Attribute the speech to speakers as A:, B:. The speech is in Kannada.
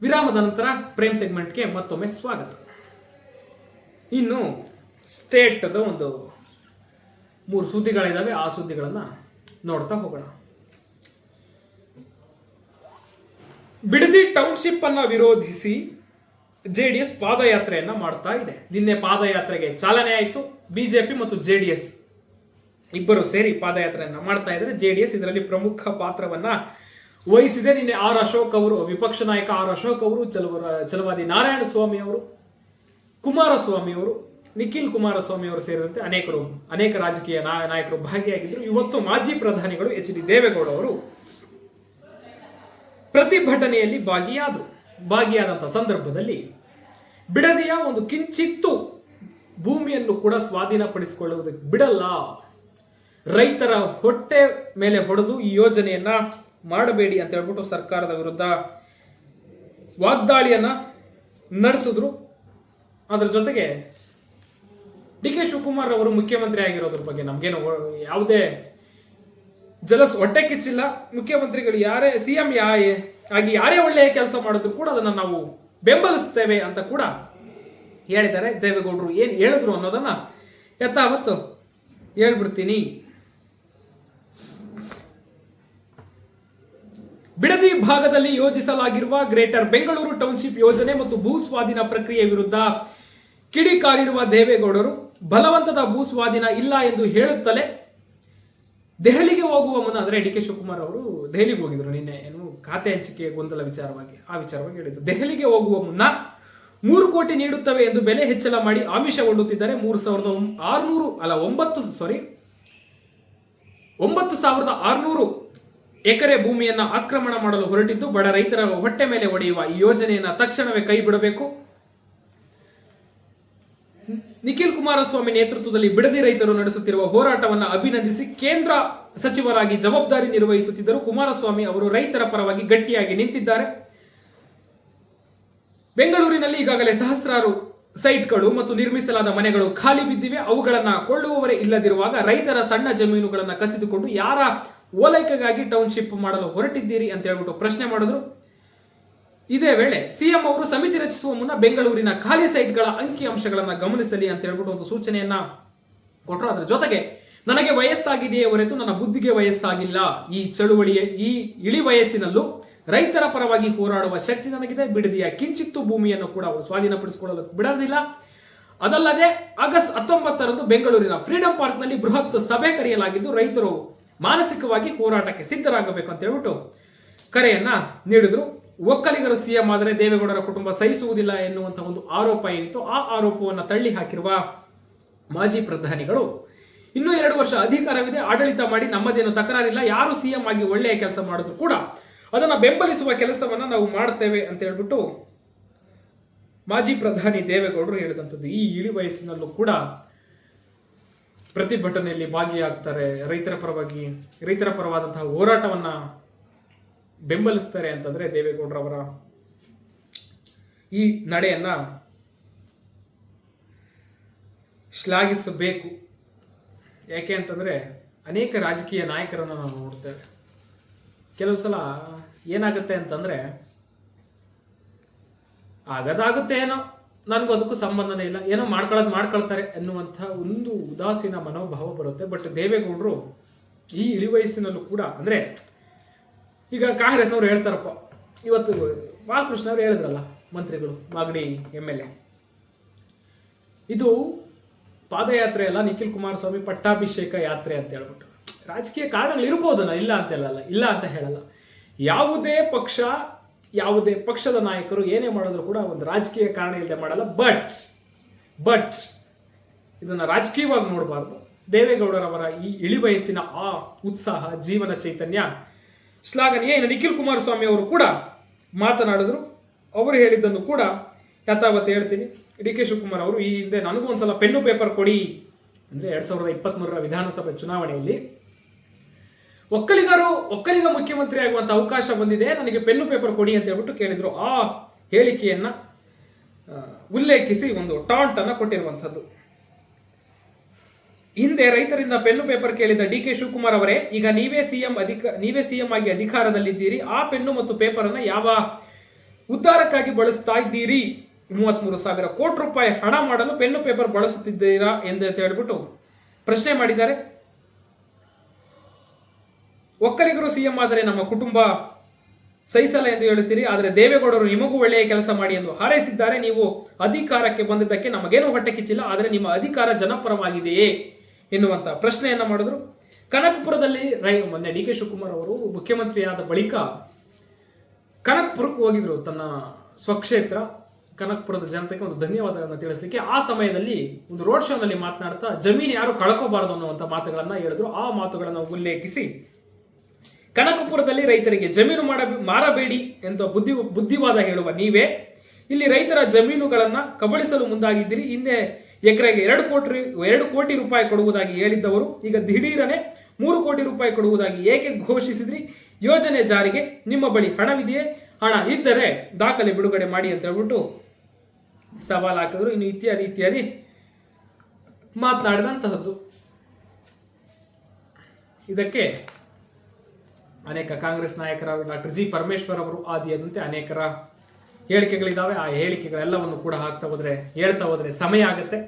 A: ವಿರಾಮದ ನಂತರ ಪ್ರೇಮ್ ಸೆಗ್ಮೆಂಟ್ಗೆ ಮತ್ತೊಮ್ಮೆ ಸ್ವಾಗತ. ಇನ್ನು ಸ್ಟೇಟ್ದ ಒಂದು 3 ಸುದ್ದಿಗಳಿದ್ದಾವೆ, ಆ ಸುದ್ದಿಗಳನ್ನು ನೋಡ್ತಾ ಹೋಗೋಣ. ಬಿಡದಿ ಟೌನ್ಶಿಪ್ ಅನ್ನ ವಿರೋಧಿಸಿ ಜೆಡಿಎಸ್ ಪಾದಯಾತ್ರೆಯನ್ನ ಮಾಡ್ತಾ ಇದೆ. ನಿನ್ನೆ ಪಾದಯಾತ್ರೆಗೆ ಚಾಲನೆ ಆಯಿತು. ಬಿಜೆಪಿ ಮತ್ತು ಜೆಡಿಎಸ್ ಇಬ್ಬರು ಸೇರಿ ಪಾದಯಾತ್ರೆಯನ್ನ ಮಾಡ್ತಾ ಇದ್ದಾರೆ. ಜೆಡಿಎಸ್ ಇದರಲ್ಲಿ ಪ್ರಮುಖ ಪಾತ್ರವನ್ನ ವಹಿಸಿದೆ. ನಿನ್ನೆ ಆರ್ ಅಶೋಕ್ ಅವರು, ವಿಪಕ್ಷ ನಾಯಕ ಆರ್ ಅಶೋಕ್ ಅವರು, ಚಲವಾದಿ ನಾರಾಯಣ ಸ್ವಾಮಿ ಅವರು, ಕುಮಾರಸ್ವಾಮಿ ಅವರು, ನಿಖಿಲ್ ಕುಮಾರಸ್ವಾಮಿ ಅವರು ಸೇರಿದಂತೆ ಅನೇಕ ರಾಜಕೀಯ ನಾಯಕರು ಭಾಗಿಯಾಗಿದ್ದರು. ಇವತ್ತು ಮಾಜಿ ಪ್ರಧಾನಿಗಳು ಎಚ್ ಡಿ ದೇವೇಗೌಡ ಅವರು ಪ್ರತಿಭಟನೆಯಲ್ಲಿ ಭಾಗಿಯಾದಂತಹ ಸಂದರ್ಭದಲ್ಲಿ ಬಿಡದಿಯ ಒಂದು ಕಿಂಚಿತ್ತು ಭೂಮಿಯನ್ನು ಕೂಡ ಸ್ವಾಧೀನಪಡಿಸಿಕೊಳ್ಳುವುದಕ್ಕೆ ಬಿಡಲ್ಲ, ರೈತರ ಹೊಟ್ಟೆ ಮೇಲೆ ಹೊಡೆದು ಈ ಯೋಜನೆಯನ್ನ ಮಾಡಬೇಡಿ ಅಂತ ಹೇಳ್ಬಿಟ್ಟು ಸರ್ಕಾರದ ವಿರುದ್ಧ ವಾಗ್ದಾಳಿಯನ್ನ ನಡೆಸಿದ್ರು. ಅದರ ಜೊತೆಗೆ ಡಿ ಕೆ ಶಿವಕುಮಾರ್ ಅವರು ಮುಖ್ಯಮಂತ್ರಿ ಆಗಿರೋದ್ರ ಬಗ್ಗೆ ನಮ್ಗೇನು ಯಾವುದೇ ಹೊಟ್ಟೆ ಕಿಚ್ಚಿಲ್ಲ. ಮುಖ್ಯಮಂತ್ರಿಗಳು ಯಾರೇ ಸಿಎಂ ಆಗಿ ಯಾರೇ ಒಳ್ಳೆಯ ಕೆಲಸ ಮಾಡಿದ್ರು ಕೂಡ ಅದನ್ನ ನಾವು ಬೆಂಬಲಿಸ್ತೇವೆ ಅಂತ ಕೂಡ ಹೇಳಿದ್ದಾರೆ. ದೇವೇಗೌಡರು ಏನ್ ಹೇಳಿದ್ರು ಅನ್ನೋದನ್ನ ಯಥಾವತ್ತು ಹೇಳ್ಬಿಡ್ತೀನಿ. ಬಿಡದಿ ಭಾಗದಲ್ಲಿ ಯೋಜಿಸಲಾಗಿರುವ ಗ್ರೇಟರ್ ಬೆಂಗಳೂರು ಟೌನ್ಶಿಪ್ ಯೋಜನೆ ಮತ್ತು ಭೂ ಸ್ವಾಧೀನ ಪ್ರಕ್ರಿಯೆ ವಿರುದ್ಧ ಕಿಡಿಕಾರಿರುವ ದೇವೇಗೌಡರು ಬಲವಂತದ ಭೂ ಸ್ವಾಧೀನ ಇಲ್ಲ ಎಂದು ಹೇಳುತ್ತಲೇ ದೆಹಲಿಗೆ ಹೋಗುವ ಮುನ್ನ, ಅಂದ್ರೆ ಡಿ ಕೆ ಶಿವಕುಮಾರ್ ಅವರು ದೆಹಲಿಗೆ ಹೋಗಿದ್ರು ನಿನ್ನೆ, ಏನು ಖಾತೆ ಹಂಚಿಕೆ ಗೊಂದಲ ವಿಚಾರವಾಗಿ ಹೇಳಿದ್ರು. ದೆಹಲಿಗೆ ಹೋಗುವ ಮುನ್ನ 3 ಕೋಟಿ ನೀಡುತ್ತವೆ ಎಂದು ಬೆಲೆ ಹೆಚ್ಚಳ ಮಾಡಿ ಆಮಿಷ ಒಡ್ಡುತ್ತಿದ್ದಾರೆ. 9,600 ಎಕರೆ ಭೂಮಿಯನ್ನ ಆಕ್ರಮಣ ಮಾಡಲು ಹೊರಟಿದ್ದು ಬಡ ರೈತರ ಹೊಟ್ಟೆ ಮೇಲೆ ಹೊಡೆಯುವ ಈ ಯೋಜನೆಯನ್ನ ತಕ್ಷಣವೇ ಕೈ ಬಿಡಬೇಕು. ನಿಖಿಲ್ ಕುಮಾರಸ್ವಾಮಿ ನೇತೃತ್ವದಲ್ಲಿ ಬಿಡದಿ ರೈತರು ನಡೆಸುತ್ತಿರುವ ಹೋರಾಟವನ್ನು ಅಭಿನಂದಿಸಿ ಕೇಂದ್ರ ಸಚಿವರಾಗಿ ಜವಾಬ್ದಾರಿ ನಿರ್ವಹಿಸುತ್ತಿದ್ದರು ಕುಮಾರಸ್ವಾಮಿ ಅವರು ರೈತರ ಪರವಾಗಿ ಗಟ್ಟಿಯಾಗಿ ನಿಂತಿದ್ದಾರೆ. ಬೆಂಗಳೂರಿನಲ್ಲಿ ಈಗಾಗಲೇ ಸಹಸ್ರಾರು ಸೈಟ್ಗಳು ಮತ್ತು ನಿರ್ಮಿಸಲಾದ ಮನೆಗಳು ಖಾಲಿ ಬಿದ್ದಿವೆ. ಅವುಗಳನ್ನ ಕೊಳ್ಳುವವರೇ ಇಲ್ಲದಿರುವಾಗ ರೈತರ ಸಣ್ಣ ಜಮೀನುಗಳನ್ನ ಕಸಿದುಕೊಂಡು ಯಾರ ಓಲೈಕೆಗಾಗಿ ಟೌನ್ಶಿಪ್ ಮಾಡಲು ಹೊರಟಿದ್ದೀರಿ ಅಂತ ಹೇಳ್ಬಿಟ್ಟು ಪ್ರಶ್ನೆ ಮಾಡಿದ್ರು. ಇದೇ ವೇಳೆ ಸಿಎಂ ಅವರು ಸಮಿತಿ ರಚಿಸುವ ಮುನ್ನ ಬೆಂಗಳೂರಿನ ಖಾಲಿ ಸೈಟ್ಗಳ ಅಂಕಿ ಅಂಶಗಳನ್ನ ಗಮನಿಸಲಿ ಅಂತ ಹೇಳ್ಬಿಟ್ಟು ಒಂದು ಸೂಚನೆಯನ್ನ ಕೊಟ್ಟರು. ಅದರ ಜೊತೆಗೆ ನನಗೆ ವಯಸ್ಸಾಗಿದೆಯೇ ಹೊರತು ನನ್ನ ಬುದ್ಧಿಗೆ ವಯಸ್ಸಾಗಿಲ್ಲ. ಈ ಚಳುವಳಿಯ ಈ ಇಳಿ ವಯಸ್ಸಿನಲ್ಲೂ ರೈತರ ಪರವಾಗಿ ಹೋರಾಡುವ ಶಕ್ತಿ ನನಗಿದೆ. ಬಿಡದಿಯ ಕಿಂಚಿತ್ತು ಭೂಮಿಯನ್ನು ಕೂಡ ಸ್ವಾಧೀನಪಡಿಸಿಕೊಳ್ಳಲು ಬಿಡೋದಿಲ್ಲ. ಅದಲ್ಲದೆ ಆಗಸ್ಟ್ 19ರಂದು ಬೆಂಗಳೂರಿನ ಫ್ರೀಡಂ ಪಾರ್ಕ್ನಲ್ಲಿ ಬೃಹತ್ ಸಭೆ ಕರೆಯಲಾಗಿದ್ದು ರೈತರು ಮಾನಸಿಕವಾಗಿ ಹೋರಾಟಕ್ಕೆ ಸಿದ್ಧರಾಗಬೇಕು ಅಂತ ಹೇಳ್ಬಿಟ್ಟು ಕರೆಯನ್ನ ನೀಡಿದ್ರು. ಒಕ್ಕಲಿಗರು ಸಿಎಂ ಆದರೆ ದೇವೇಗೌಡರ ಕುಟುಂಬ ಸಹಿಸುವುದಿಲ್ಲ ಎನ್ನುವಂತಹ ಒಂದು ಆರೋಪ ಏನಿತ್ತು, ಆ ಆರೋಪವನ್ನು ತಳ್ಳಿ ಹಾಕಿರುವ ಮಾಜಿ ಪ್ರಧಾನಿಗಳು ಇನ್ನೂ 2 ವರ್ಷ ಅಧಿಕಾರವಿದೆ, ಆಡಳಿತ ಮಾಡಿ, ನಮ್ಮದೇನು ತಕರಾರಿಲ್ಲ, ಯಾರು ಸಿಎಂ ಆಗಿ ಒಳ್ಳೆಯ ಕೆಲಸ ಮಾಡಿದ್ರು ಕೂಡ ಅದನ್ನ ಬೆಂಬಲಿಸುವ ಕೆಲಸವನ್ನ ನಾವು ಮಾಡ್ತೇವೆ ಅಂತ ಹೇಳ್ಬಿಟ್ಟು ಮಾಜಿ ಪ್ರಧಾನಿ ದೇವೇಗೌಡರು ಹೇಳಿದಂಥದ್ದು. ಈ ಇಳಿ ವಯಸ್ಸಿನಲ್ಲೂ ಕೂಡ ಪ್ರತಿಭಟನೆಯಲ್ಲಿ ಭಾಗಿಯಾಗ್ತಾರೆ, ರೈತರ ಪರವಾದಂತಹ ಹೋರಾಟವನ್ನ ಬೆಂಬಲಿಸ್ತಾರೆ ಅಂತಂದ್ರೆ ದೇವೇಗೌಡರವರ ಈ ನಡೆಯನ್ನ ಶ್ಲಾಘಿಸಬೇಕು. ಯಾಕೆ ಅಂತಂದ್ರೆ ಅನೇಕ ರಾಜಕೀಯ ನಾಯಕರನ್ನ ನಾವು ನೋಡ್ತೇವೆ. ಕೆಲವು ಸಲ ಏನಾಗುತ್ತೆ ಅಂತಂದ್ರೆ ಆಗದಾಗುತ್ತೆ, ಏನೋ ನನಗೂ ಅದಕ್ಕೂ ಸಂಬಂಧನೇ ಇಲ್ಲ, ಏನೋ ಮಾಡ್ಕೊಳ್ತಾರೆ ಎನ್ನುವಂಥ ಒಂದು ಉದಾಸೀನ ಮನೋಭಾವ ಬರುತ್ತೆ. ಬಟ್ ದೇವೇಗೌಡರು ಈ ಇಳಿ ವಯಸ್ಸಿನಲ್ಲೂ ಕೂಡ, ಅಂದ್ರೆ ಈಗ ಕಾಂಗ್ರೆಸ್ನವ್ರು ಹೇಳ್ತಾರಪ್ಪ, ಇವತ್ತು ಬಾಲಕೃಷ್ಣ ಅವರು ಹೇಳಿದ್ರಲ್ಲ, ಮಂತ್ರಿಗಳು, ಮಾಗಡಿ MLA, ಇದು ಪಾದಯಾತ್ರೆ ಅಲ್ಲ, ನಿಖಿಲ್ ಕುಮಾರಸ್ವಾಮಿ ಪಟ್ಟಾಭಿಷೇಕ ಯಾತ್ರೆ ಅಂತ ಹೇಳ್ಬಿಟ್ಟು. ರಾಜಕೀಯ ಕಾರಣಗಳು ಇರ್ಬೋದು, ಇಲ್ಲ ಅಂತ ಹೇಳಲ್ಲ. ಯಾವುದೇ ಪಕ್ಷದ ನಾಯಕರು ಏನೇ ಮಾಡಿದ್ರು ಕೂಡ ಒಂದು ರಾಜಕೀಯ ಕಾರಣ ಇಲ್ಲದೆ ಮಾಡಲ್ಲ. ಬಟ್ ಇದನ್ನ ರಾಜಕೀಯವಾಗಿ ನೋಡಬಾರ್ದು. ದೇವೇಗೌಡರವರ ಈ ಇಳಿ ವಯಸ್ಸಿನ ಆ ಉತ್ಸಾಹ, ಜೀವನ ಚೈತನ್ಯ ಶ್ಲಾಘನೀಯ. ಇನ್ನು ನಿಖಿಲ್ ಕುಮಾರಸ್ವಾಮಿ ಅವರು ಕೂಡ ಮಾತನಾಡಿದ್ರು. ಅವರು ಹೇಳಿದ್ದನ್ನು ಕೂಡ ಯಥಾವತ್ತು ಹೇಳ್ತೀನಿ. ಡಿ ಕೆ ಶಿವಕುಮಾರ್ ಅವರು ಈ ಹಿಂದೆ ನನಗೂ ಒಂದ್ಸಲ ಪೆನ್ನು ಪೇಪರ್ ಕೊಡಿ ಅಂದ್ರೆ 2023ರ ವಿಧಾನಸಭೆ ಚುನಾವಣೆಯಲ್ಲಿ ಒಕ್ಕಲಿಗ ಮುಖ್ಯಮಂತ್ರಿ ಆಗುವಂತ ಅವಕಾಶ ಬಂದಿದೆ, ನನಗೆ ಪೆನ್ನು ಪೇಪರ್ ಕೊಡಿ ಅಂತ ಹೇಳ್ಬಿಟ್ಟು ಕೇಳಿದ್ರು. ಆ ಹೇಳಿಕೆಯನ್ನ ಉಲ್ಲೇಖಿಸಿ ಒಂದು ಟಾಂಟ್ ಅನ್ನ ಕೊಟ್ಟಿರುವಂತದ್ದು. ಹಿಂದೆ ರೈತರಿಂದ ಪೆನ್ನು ಪೇಪರ್ ಕೇಳಿದ ಡಿ ಕೆ ಶಿವಕುಮಾರ್ ಅವರೇ, ಈಗ ನೀವೇ ಸಿಎಂ ಆಗಿ ಅಧಿಕಾರದಲ್ಲಿದ್ದೀರಿ. ಆ ಪೆನ್ನು ಮತ್ತು ಪೇಪರ್ ಅನ್ನ ಯಾವ ಉದ್ಧಾರಕ್ಕಾಗಿ ಬಳಸ್ತಾ ಇದ್ದೀರಿ. 33,000 ಕೋಟಿ ರೂಪಾಯಿ ಹಣ ಮಾಡಲು ಪೆನ್ನು ಪೇಪರ್ ಬಳಸುತ್ತಿದ್ದೀರಾ ಎಂದು ಹೇಳ್ಬಿಟ್ಟು ಪ್ರಶ್ನೆ ಮಾಡಿದ್ದಾರೆ. ಒಕ್ಕಲಿಗರು ಸಿಎಂ ಆದರೆ ನಮ್ಮ ಕುಟುಂಬ ಸಹಿಸಲ್ಲ ಎಂದು ಹೇಳುತ್ತೀರಿ, ಆದರೆ ದೇವೇಗೌಡರು ನಿಮಗೂ ಒಳ್ಳೆಯ ಕೆಲಸ ಮಾಡಿ ಎಂದು ಹಾರೈಸಿದ್ದಾರೆ. ನೀವು ಅಧಿಕಾರಕ್ಕೆ ಬಂದಿದ್ದಕ್ಕೆ ನಮಗೇನೂ ಹೊಟ್ಟೆ ಕಿಚ್ಚಿಲ್ಲ, ಆದರೆ ನಿಮ್ಮ ಅಧಿಕಾರ ಜನಪರವಾಗಿದೆಯೇ ಎನ್ನುವಂತ ಪ್ರಶ್ನೆಯನ್ನ ಮಾಡಿದ್ರು. ಕನಕಪುರದಲ್ಲಿ ಮೊನ್ನೆ ಡಿ ಕೆ ಶಿವಕುಮಾರ್ ಅವರು ಮುಖ್ಯಮಂತ್ರಿಯಾದ ಬಳಿಕ ಕನಕಪುರಕ್ಕೆ ಹೋಗಿದ್ರು. ತನ್ನ ಸ್ವಕ್ಷೇತ್ರ ಕನಕಪುರದ ಜನತೆಗೆ ಒಂದು ಧನ್ಯವಾದಗಳನ್ನು ತಿಳಿಸಲಿಕ್ಕೆ ಆ ಸಮಯದಲ್ಲಿ ಒಂದು ರೋಡ್ ಶೋನಲ್ಲಿ ಮಾತನಾಡ್ತಾ ಜಮೀನು ಯಾರು ಕಳ್ಕೋಬಾರದು ಅನ್ನುವಂಥ ಮಾತುಗಳನ್ನ ಹೇಳಿದ್ರು. ಆ ಮಾತುಗಳನ್ನು ಉಲ್ಲೇಖಿಸಿ ಕನಕಪುರದಲ್ಲಿ ರೈತರಿಗೆ ಜಮೀನು ಮಾರಬೇಡಿ ಅಂತ ಬುದ್ಧಿವಾದ ಹೇಳುವ ನೀವೇ ಇಲ್ಲಿ ರೈತರ ಜಮೀನುಗಳನ್ನ ಕಬಳಿಸಲು ಮುಂದಾಗಿದ್ದೀರಿ. ಹಿಂದೆ ಎಕರೆಗೆ 2 ಕೋಟಿ ರೂಪಾಯಿ ಕೊಡುವುದಾಗಿ ಹೇಳಿದ್ದವರು ಈಗ ದಿಢೀರನೆ 3 ಕೋಟಿ ರೂಪಾಯಿ ಕೊಡುವುದಾಗಿ ಏಕೆ ಘೋಷಿಸಿದ್ರಿ? ಯೋಜನೆ ಜಾರಿಗೆ ನಿಮ್ಮ ಬಳಿ ಹಣವಿದೆಯೇ? ಹಣ ಇದ್ದರೆ ದಾಖಲೆ ಬಿಡುಗಡೆ ಮಾಡಿ ಅಂತ ಹೇಳ್ಬಿಟ್ಟು ಸವಾಲು ಹಾಕಿದ್ರು. ಇನ್ನು ಇತ್ಯಾದಿ ಮಾತನಾಡಿದಂತಹದ್ದು. ಇದಕ್ಕೆ ಅನೇಕ ಕಾಂಗ್ರೆಸ್ ನಾಯಕರಾದ ಡಾಕ್ಟರ್ ಜಿ ಪರಮೇಶ್ವರ್ ಅವರು ಆದಿಯಾದಂತೆ ಅನೇಕರ ಹೇಳಿಕೆಗಳಿದ್ದಾವೆ. ಆ ಹೇಳಿಕೆಗಳೆಲ್ಲವನ್ನು ಕೂಡ ಹೇಳ್ತಾ ಹೋದ್ರೆ ಸಮಯ ಆಗುತ್ತೆ.